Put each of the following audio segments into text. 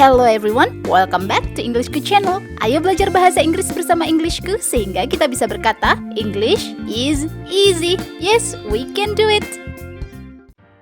Hello everyone, welcome back to Englishku channel. Ayo belajar bahasa Inggris bersama Englishku sehingga kita bisa berkata English is easy. Yes, we can do it.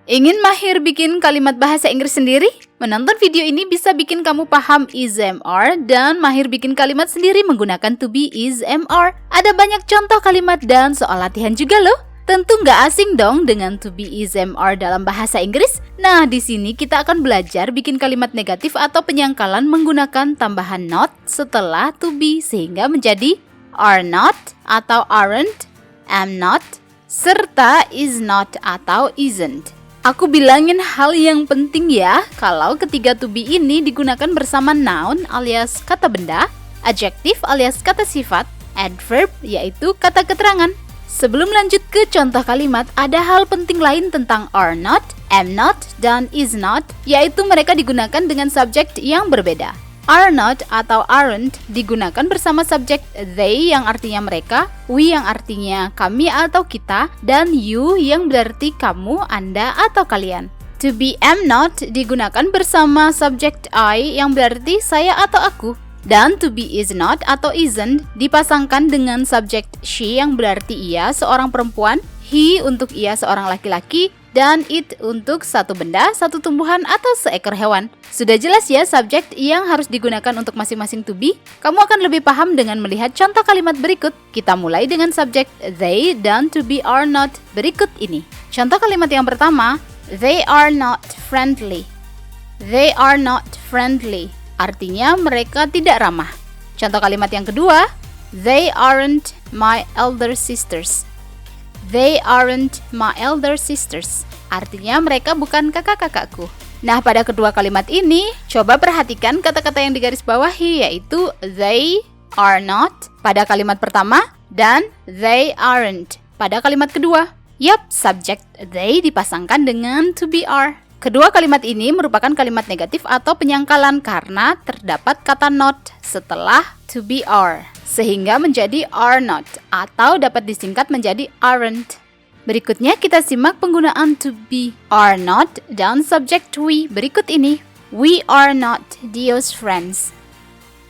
Ingin mahir bikin kalimat bahasa Inggris sendiri? Menonton video ini bisa bikin kamu paham is MR dan mahir bikin kalimat sendiri menggunakan to be is MR. Ada banyak contoh kalimat dan soal latihan juga loh. Tentu nggak asing dong dengan to be is MR dalam bahasa Inggris. Nah, di sini kita akan belajar bikin kalimat negatif atau penyangkalan menggunakan tambahan not setelah to be sehingga menjadi are not atau aren't, am not, serta is not atau isn't. Aku bilangin hal yang penting ya, kalau ketiga to be ini digunakan bersama noun alias kata benda, adjective alias kata sifat, adverb yaitu kata keterangan. Sebelum lanjut ke contoh kalimat, ada hal penting lain tentang are not, am not, dan is not, yaitu mereka digunakan dengan subjek yang berbeda. Are not atau aren't digunakan bersama subjek they yang artinya mereka, we yang artinya kami atau kita, dan you yang berarti kamu, anda, atau kalian. To be am not digunakan bersama subjek I yang berarti saya atau aku. Dan to be is not atau isn't dipasangkan dengan subjek she yang berarti ia seorang perempuan, he untuk ia seorang laki-laki, dan it untuk satu benda, satu tumbuhan, atau seekor hewan. Sudah jelas ya subjek yang harus digunakan untuk masing-masing to be? Kamu akan lebih paham dengan melihat contoh kalimat berikut. Kita mulai dengan subjek they dan to be are not berikut ini. Contoh kalimat yang pertama, they are not friendly. They are not friendly. Artinya mereka tidak ramah. Contoh kalimat yang kedua, they aren't my elder sisters. They aren't my elder sisters. Artinya mereka bukan kakak-kakakku. Nah, pada kedua kalimat ini, coba perhatikan kata-kata yang digarisbawahi, yaitu they are not pada kalimat pertama dan they aren't pada kalimat kedua. Yap, subjek they dipasangkan dengan to be are. Kedua kalimat ini merupakan kalimat negatif atau penyangkalan karena terdapat kata not setelah to be are, sehingga menjadi are not atau dapat disingkat menjadi aren't. Berikutnya kita simak penggunaan to be, are not, dan subjek we berikut ini. We are not Dio's friends.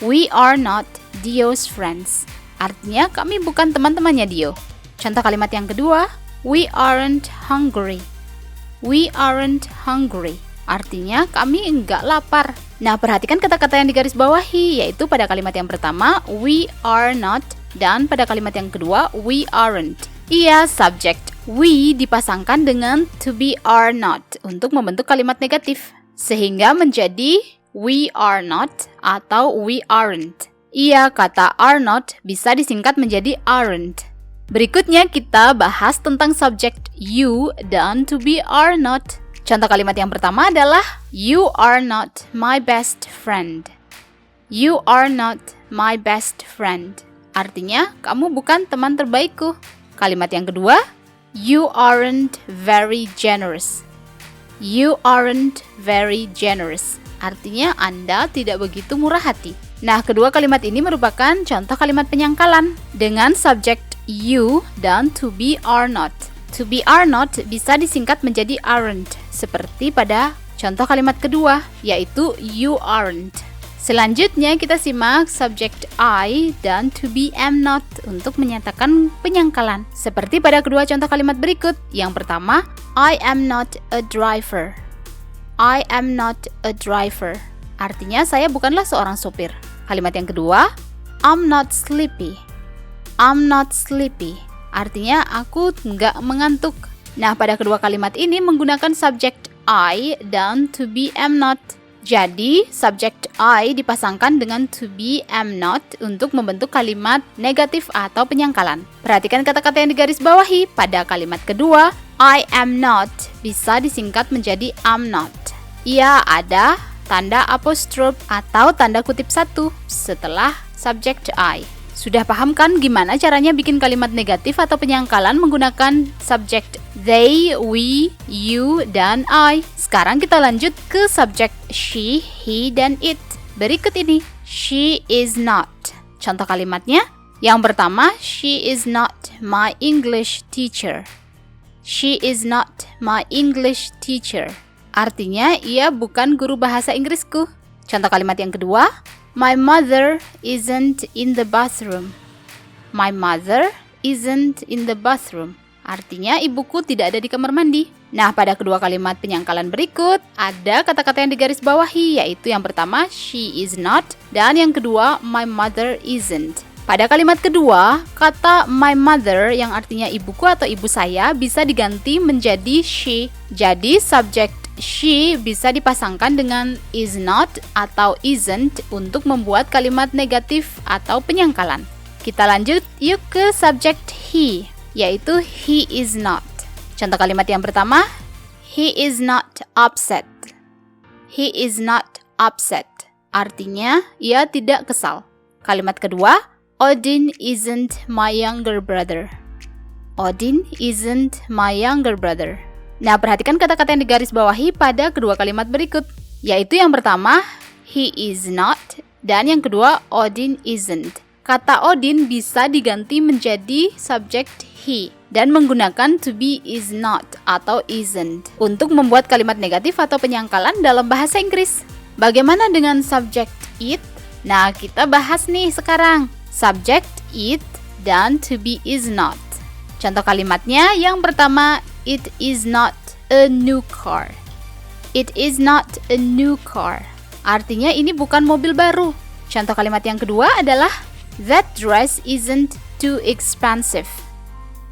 We are not Dio's friends. Artinya kami bukan teman-temannya Dio. Contoh kalimat yang kedua, we aren't hungry. We aren't hungry. Artinya kami enggak lapar. Nah, perhatikan kata-kata yang digarisbawahi, yaitu pada kalimat yang pertama, we are not, dan pada kalimat yang kedua, we aren't. Iya, subjek we dipasangkan dengan to be are not untuk membentuk kalimat negatif, sehingga menjadi we are not atau we aren't. Iya, kata are not bisa disingkat menjadi aren't. Berikutnya kita bahas tentang subjek you dan to be are not. Contoh kalimat yang pertama adalah you are not my best friend. You are not my best friend. Artinya kamu bukan teman terbaikku. Kalimat yang kedua, you aren't very generous. You aren't very generous. Artinya Anda tidak begitu murah hati. Nah, kedua kalimat ini merupakan contoh kalimat penyangkalan dengan subjek you dan to be are not. To be are not bisa disingkat menjadi aren't, seperti pada contoh kalimat kedua, yaitu you aren't. Selanjutnya kita simak subjek I dan to be am not untuk menyatakan penyangkalan, seperti pada kedua contoh kalimat berikut. Yang pertama, I am not a driver. I am not a driver. Artinya saya bukanlah seorang sopir. Kalimat yang kedua, I'm not sleepy. I'm not sleepy. Artinya aku nggak mengantuk. Nah, pada kedua kalimat ini menggunakan subjek I dan to be am not. Jadi, subjek I dipasangkan dengan to be am not untuk membentuk kalimat negatif atau penyangkalan. Perhatikan kata-kata yang digarisbawahi. Pada kalimat kedua, I am not bisa disingkat menjadi am not. Ia ada tanda apostrof atau tanda kutip satu setelah subjek I. Sudah paham kan gimana caranya bikin kalimat negatif atau penyangkalan menggunakan subjek they, we, you, dan I. Sekarang kita lanjut ke subjek she, he, dan it. Berikut ini, she is not. Contoh kalimatnya, yang pertama, she is not my English teacher. She is not my English teacher. Artinya, ia bukan guru bahasa Inggrisku. Contoh kalimat yang kedua, my mother isn't in the bathroom. My mother isn't in the bathroom. Artinya ibuku tidak ada di kamar mandi. Nah, pada kedua kalimat penyangkalan berikut, ada kata-kata yang digarisbawahi, yaitu yang pertama, she is not, dan yang kedua, my mother isn't. Pada kalimat kedua, kata my mother yang artinya ibuku atau ibu saya bisa diganti menjadi she. Jadi, subjek she bisa dipasangkan dengan is not atau isn't untuk membuat kalimat negatif atau penyangkalan. Kita lanjut yuk ke subjek he, yaitu he is not. Contoh kalimat yang pertama, he is not upset. He is not upset. Artinya, ia tidak kesal. Kalimat kedua, Odin isn't my younger brother. Odin isn't my younger brother. Nah, perhatikan kata-kata yang digarisbawahi pada kedua kalimat berikut, yaitu yang pertama, he is not, dan yang kedua, Odin isn't. Kata Odin bisa diganti menjadi subjek he dan menggunakan to be is not atau isn't untuk membuat kalimat negatif atau penyangkalan dalam bahasa Inggris. Bagaimana dengan subjek it? Nah, kita bahas nih sekarang. Subjek it dan to be is not. Contoh kalimatnya yang pertama, it is not a new car. It is not a new car. Artinya ini bukan mobil baru. Contoh kalimat yang kedua adalah that dress isn't too expensive.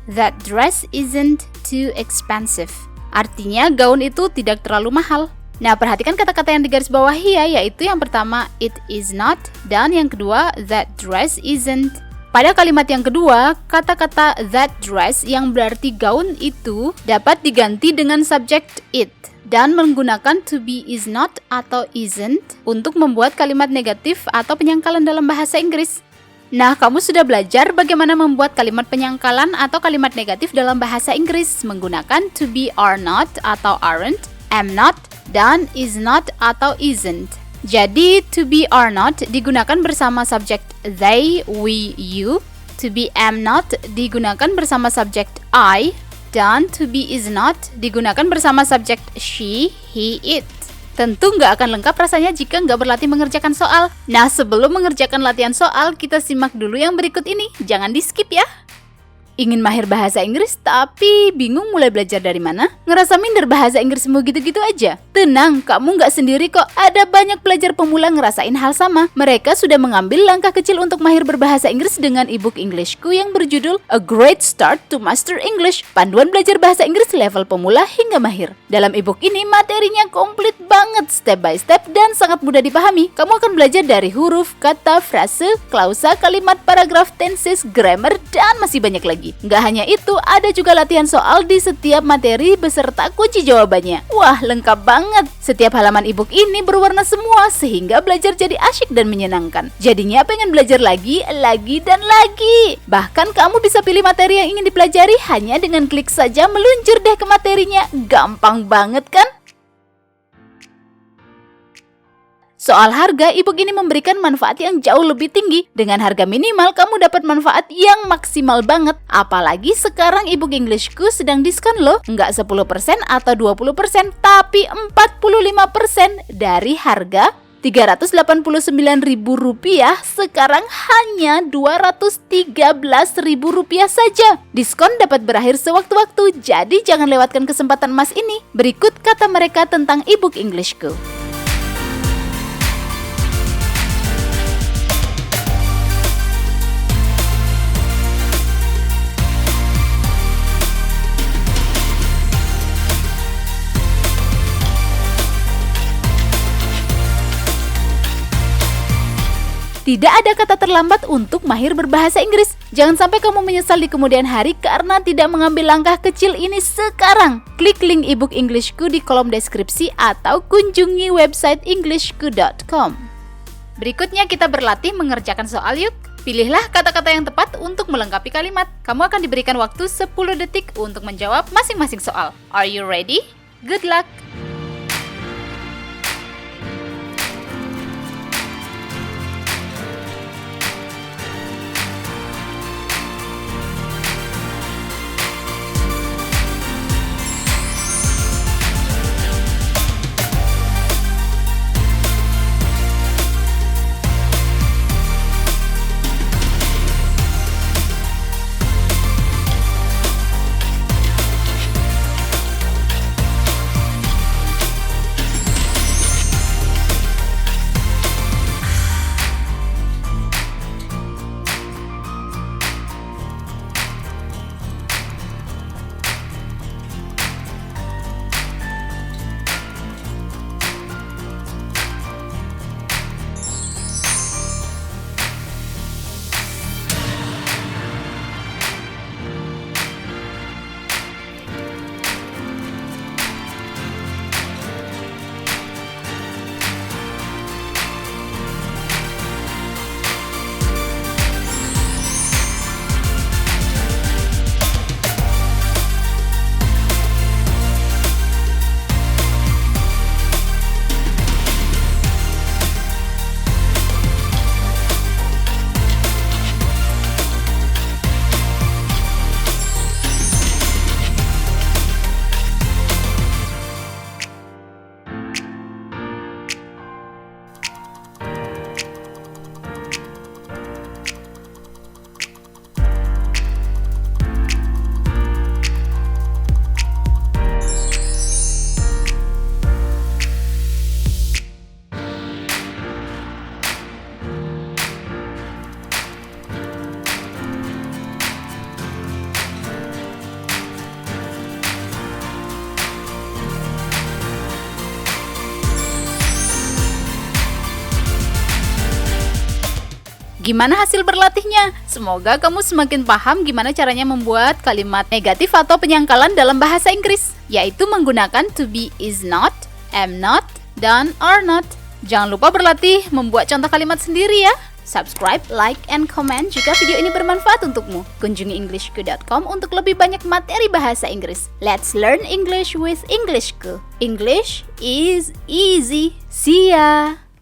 That dress isn't too expensive. Artinya gaun itu tidak terlalu mahal. Nah, perhatikan kata-kata yang digarisbawahi ya, yaitu yang pertama it is not dan yang kedua that dress isn't. Pada kalimat yang kedua, kata-kata that dress yang berarti gaun itu dapat diganti dengan subjek it dan menggunakan to be is not atau isn't untuk membuat kalimat negatif atau penyangkalan dalam bahasa Inggris. Nah, kamu sudah belajar bagaimana membuat kalimat penyangkalan atau kalimat negatif dalam bahasa Inggris menggunakan to be are not atau aren't, am not, dan is not atau isn't. Jadi, to be are not digunakan bersama subjek they, we, you. To be am not digunakan bersama subjek I. Dan to be is not digunakan bersama subjek she, he, it. Tentu nggak akan lengkap rasanya jika nggak berlatih mengerjakan soal. Nah, sebelum mengerjakan latihan soal, kita simak dulu yang berikut ini. Jangan di-skip ya. Ingin mahir bahasa Inggris tapi bingung mulai belajar dari mana? Ngerasa minder bahasa Inggrismu gitu-gitu aja? Tenang, kamu nggak sendiri kok. Ada banyak pelajar pemula ngerasain hal sama. Mereka sudah mengambil langkah kecil untuk mahir berbahasa Inggris dengan ebook Englishku yang berjudul A Great Start to Master English, panduan belajar bahasa Inggris level pemula hingga mahir. Dalam ebook ini materinya komplit banget, step by step dan sangat mudah dipahami. Kamu akan belajar dari huruf, kata, frase, klausa, kalimat, paragraf, tenses, grammar, dan masih banyak lagi. Nggak hanya itu, ada juga latihan soal di setiap materi beserta kunci jawabannya. Wah, lengkap banget. Setiap halaman ebook ini berwarna semua sehingga belajar jadi asyik dan menyenangkan. Jadinya pengen belajar lagi, dan lagi. Bahkan kamu bisa pilih materi yang ingin dipelajari hanya dengan klik saja meluncur deh ke materinya. Gampang banget kan? Soal harga, ebook ini memberikan manfaat yang jauh lebih tinggi. Dengan harga minimal, kamu dapat manfaat yang maksimal banget. Apalagi sekarang ebook Englishku sedang diskon loh. Nggak 10% atau 20%, tapi 45% dari harga Rp389.000 sekarang hanya Rp213.000 saja. Diskon dapat berakhir sewaktu-waktu, jadi jangan lewatkan kesempatan emas ini. Berikut kata mereka tentang ebook Englishku. Tidak ada kata terlambat untuk mahir berbahasa Inggris. Jangan sampai kamu menyesal di kemudian hari karena tidak mengambil langkah kecil ini sekarang. Klik link ebook Englishku di kolom deskripsi atau kunjungi website englishku.com. Berikutnya kita berlatih mengerjakan soal yuk. Pilihlah kata-kata yang tepat untuk melengkapi kalimat. Kamu akan diberikan waktu 10 detik untuk menjawab masing-masing soal. Are you ready? Good luck! Gimana hasil berlatihnya? Semoga kamu semakin paham gimana caranya membuat kalimat negatif atau penyangkalan dalam bahasa Inggris, yaitu menggunakan to be, is not, am not, dan are not. Jangan lupa berlatih membuat contoh kalimat sendiri ya. Subscribe, like, and comment jika video ini bermanfaat untukmu. Kunjungi englishku.com untuk lebih banyak materi bahasa Inggris. Let's learn English with Englishku. English is easy. See ya!